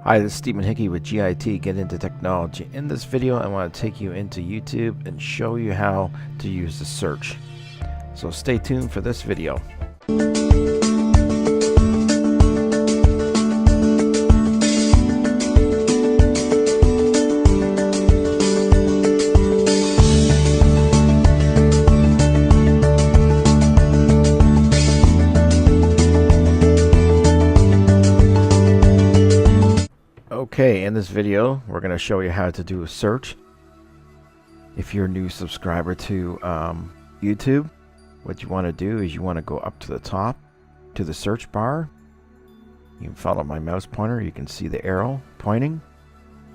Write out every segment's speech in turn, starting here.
Hi, this is Stephen Hickey with GIT, Get Into Technology. In this video, I want to take you into YouTube and show you how to use the search. So stay tuned for this video. Okay, in this video, we're going to show you how to do a search. If you're a new subscriber to YouTube, what you want to do is you want to go up to the top to the search bar. You can follow my mouse pointer. You can see the arrow pointing.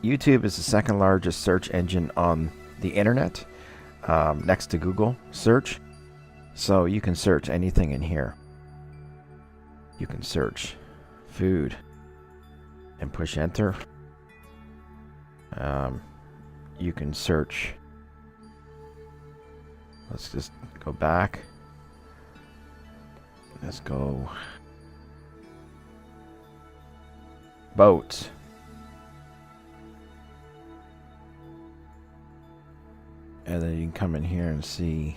YouTube is the second largest search engine on the internet, next to Google search. So you can search anything in here. You can search food and push enter. You can search, let's just go back, let's go boats, and then you can come in here and see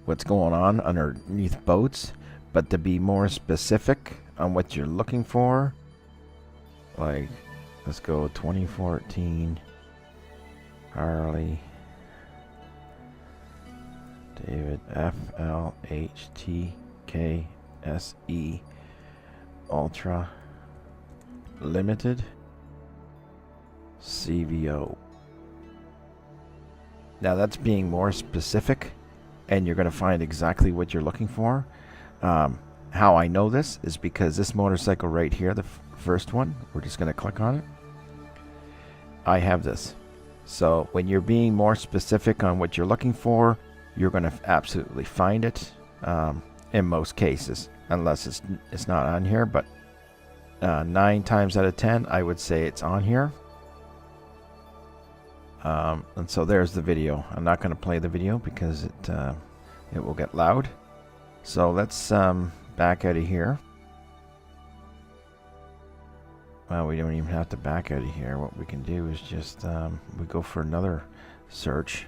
what's going on underneath boats. But to be more specific on what you're looking for, like let's go 2014 Harley David FLHTKSE Ultra Limited CVO. Now that's being more specific, and you're going to find exactly what you're looking for. How I know this is because this motorcycle right here, the first one, we're just going to click on it. I have this. So when you're being more specific on what you're looking for, you're going to absolutely find it in most cases, unless it's not on here. But 9 times out of 10, I would say it's on here. And so there's the video. I'm not going to play the video because it will get loud. So let's back out of here. Well, we don't even have to back out of here. What we can do is just we go for another search.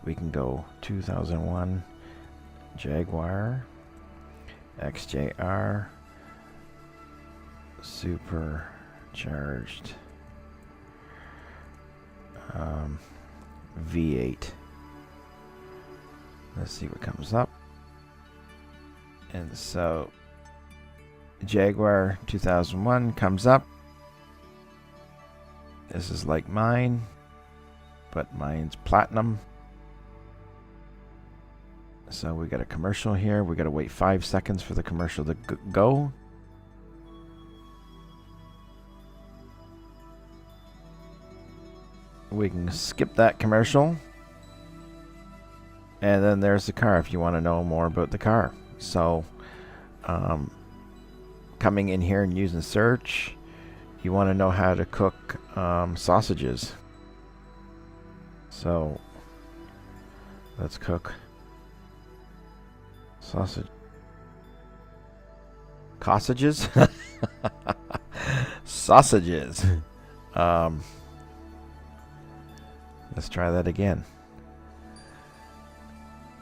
We can go 2001 Jaguar XJR supercharged V8. Let's see what comes up. And so Jaguar 2001 comes up. This is like mine, but mine's platinum. So we got a commercial here. We got to wait 5 seconds for the commercial to go. We can skip that commercial. And then there's the car if you want to know more about the car. So coming in here and using search, you want to know how to cook sausages. So let's cook sausages. Sausages. Let's try that again.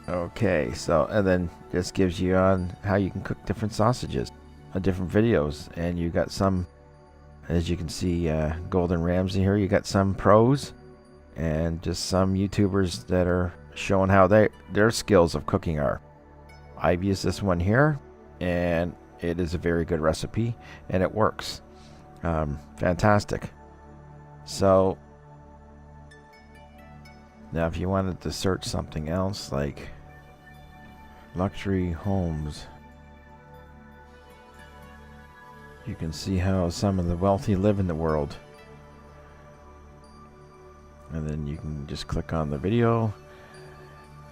Okay, so and then this gives you on how you can cook different sausages, different videos, and you got some, as you can see, Golden Ramsay here. You got some pros and just some YouTubers that are showing how their skills of cooking are. I've used this one here, and it is a very good recipe, and it works. Fantastic. So now if you wanted to search something else like luxury homes, you can see how some of the wealthy live in the world. And then you can just click on the video.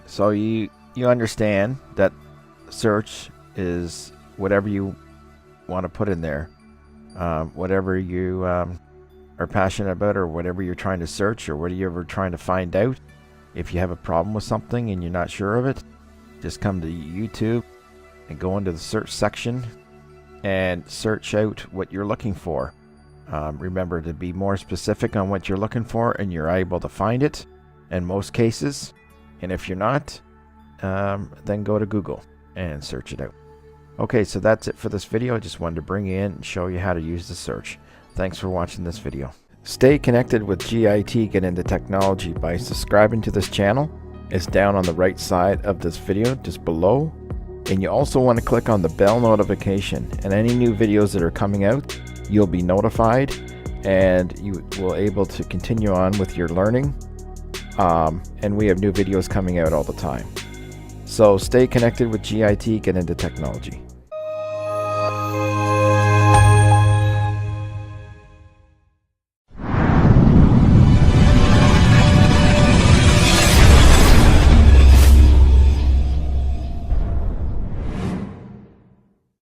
So you understand that search is whatever you want to put in there. Whatever you are passionate about, or whatever you're trying to search, or whatever you're trying to find out. If you have a problem with something and you're not sure of it, just come to YouTube and go into the search section and search out what you're looking for. Remember to be more specific on what you're looking for, and you're able to find it in most cases. And if you're not, then go to Google and search it out. Okay, so that's it for this video. I just wanted to bring you in and show you how to use the search. Thanks for watching this video. Stay connected with GIT Get Into Technology by subscribing to this channel. It's down on the right side of this video, just below. And you also want to click on the bell notification, and any new videos that are coming out, you'll be notified, and you will able to continue on with your learning. And we have new videos coming out all the time. So stay connected with GIT Get Into Technology.